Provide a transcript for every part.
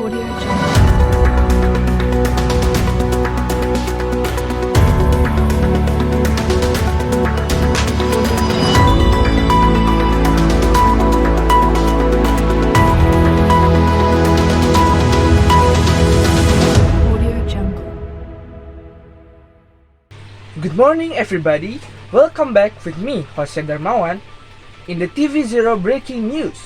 Audio Jungle. Audio Jungle. Good morning, everybody. Welcome back with me, Jose Darmawan. In the TV0 breaking news,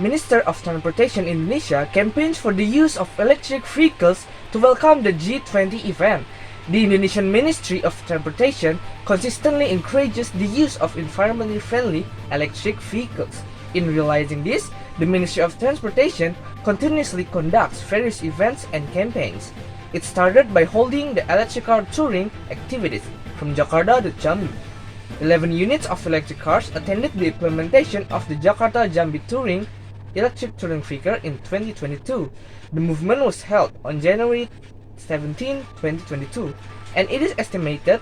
Minister of Transportation Indonesia campaigns for the use of electric vehicles to welcome the G20 event. The Indonesian Ministry of Transportation consistently encourages the use of environmentally friendly electric vehicles. In realizing this, the Ministry of Transportation continuously conducts various events and campaigns. It started by holding the electric car touring activities from Jakarta to Jambi. 11 units of electric cars attended the implementation of the Jakarta-Jambi Touring electric touring vehicle in 2022. The movement was held on January 17, 2022, and it is estimated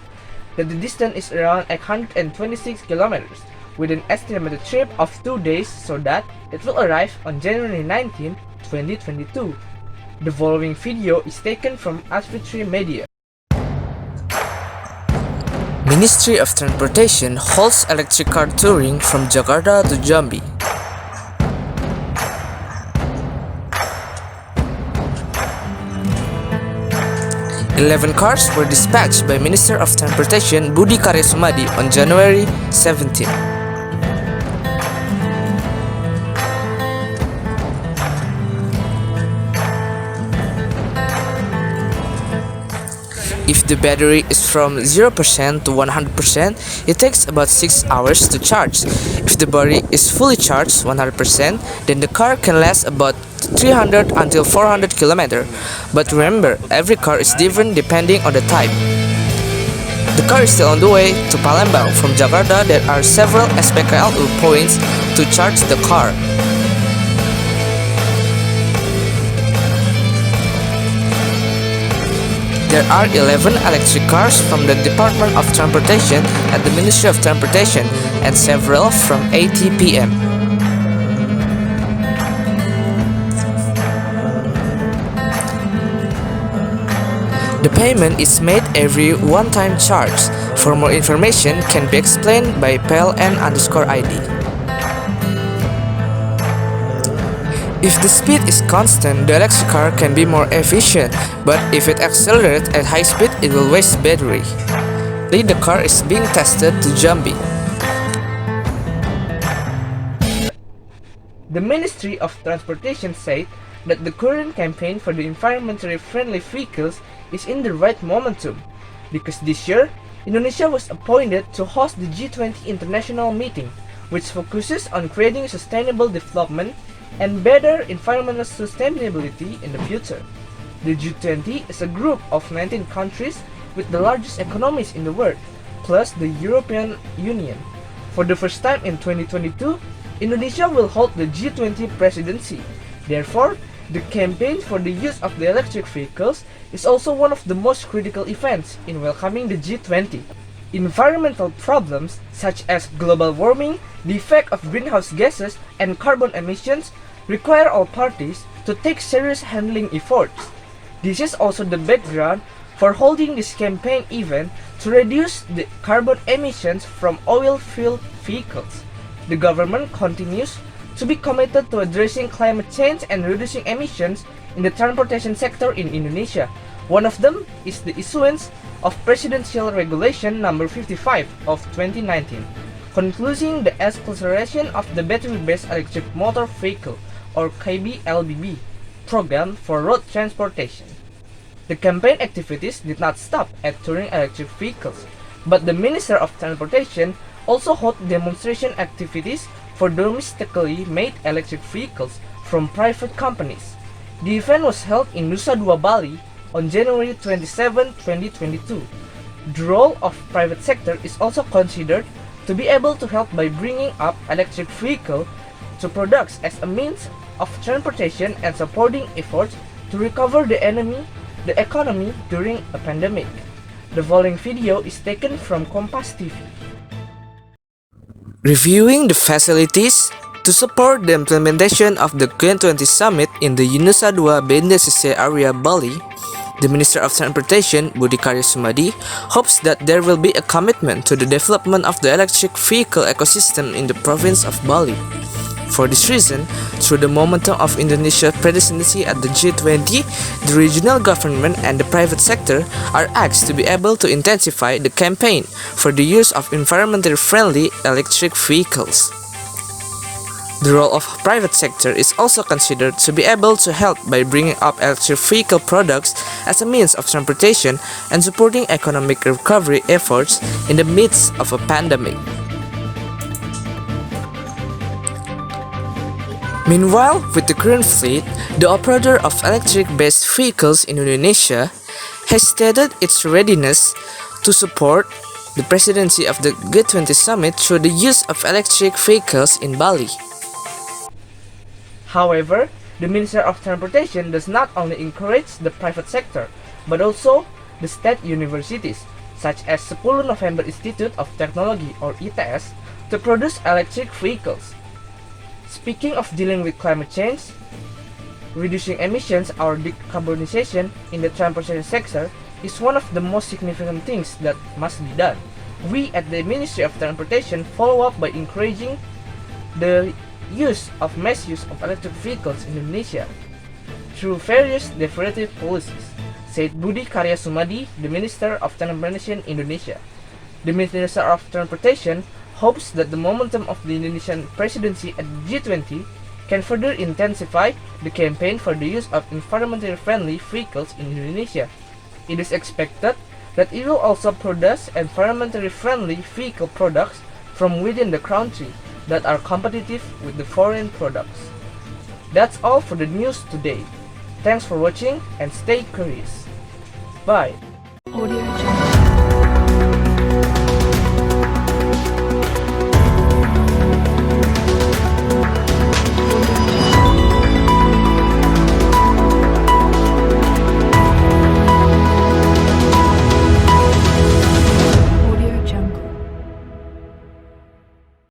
that the distance is around 826 kilometers, with an estimated trip of 2 days, so that it will arrive on January 19, 2022. The following video is taken from Asfitri Media. Ministry of Transportation holds electric car touring from Jakarta to Jambi. Eleven cars were dispatched by Minister of Transportation Budi Karya Sumadi on January 17. If the battery is from 0% to 100%, it takes about 6 hours to charge. If the battery is fully charged 100%, then the car can last about 300 until 400 km. But remember, every car is different depending on the type. The car is still on the way to Palembang from Jakarta. There are several SPKLU points to charge the car. There are 11 electric cars from the Department of Transportation at the Ministry of Transportation and several from ATPM. The payment is made every one-time charge. For more information can be explained by PLN_ID. If the speed is constant, the electric car can be more efficient, but if it accelerates at high speed, it will waste battery. The car is being tested to Jambi. The Ministry of Transportation said that the current campaign for the environmentally friendly vehicles is in the right momentum, because this year, Indonesia was appointed to host the G20 international meeting, which focuses on creating sustainable development and better environmental sustainability in the future. The G20 is a group of 19 countries with the largest economies in the world, plus the European Union. For the first time in 2022, Indonesia will hold the G20 presidency. Therefore, the campaign for the use of the electric vehicles is also one of the most critical events in welcoming the G20. Environmental problems such as global warming, the effect of greenhouse gases, and carbon emissions require all parties to take serious handling efforts. This is also the background for holding this campaign event to reduce the carbon emissions from oil-fueled vehicles. The government continues to be committed to addressing climate change and reducing emissions in the transportation sector in Indonesia. One of them is the issuance of Presidential Regulation Number 55 of 2019, concluding the acceleration of the Battery-Based Electric Motor Vehicle or KBLBB program for road transportation. The campaign activities did not stop at touring electric vehicles, but the Minister of Transportation also held demonstration activities for domestically made electric vehicles from private companies. The event was held in Nusa Dua, Bali on January 27, 2022. The role of private sector is also considered to be able to help by bringing up electric vehicle to products as a means of transportation and supporting efforts to recover the economy during a pandemic. The following video is taken from Kompas TV. Reviewing the facilities To support the implementation of the G20 summit in the Nusa Dua BNDCC area Bali, the Minister of Transportation, Budi Karya Sumadi, hopes that there will be a commitment to the development of the electric vehicle ecosystem in the province of Bali. For this reason, through the momentum of Indonesia's presidency at the G20, the regional government and the private sector are asked to be able to intensify the campaign for the use of environmentally friendly electric vehicles. The role of private sector is also considered to be able to help by bringing up electric vehicle products as a means of transportation and supporting economic recovery efforts in the midst of a pandemic. Meanwhile, with the current fleet, the operator of electric-based vehicles in Indonesia has stated its readiness to support the presidency of the G20 summit through the use of electric vehicles in Bali. However, the Minister of Transportation does not only encourage the private sector, but also the state universities, such as 10 November Institute of Technology or ITS, to produce electric vehicles. Speaking of dealing with climate change, reducing emissions or decarbonization in the transportation sector is one of the most significant things that must be done. We at the Ministry of Transportation follow up by encouraging the mass use of electric vehicles in Indonesia through various decorative policies, said Budi Karya Sumadi, the Minister of Transportation Indonesia. The Minister of Transportation hopes that the momentum of the Indonesian presidency at the G20 can further intensify the campaign for the use of environmentally friendly vehicles in Indonesia. It is expected that it will also produce environmentally friendly vehicle products from within the country that are competitive with the foreign products. That's all for the news today. Thanks for watching and stay curious. Bye. Audio Jungle.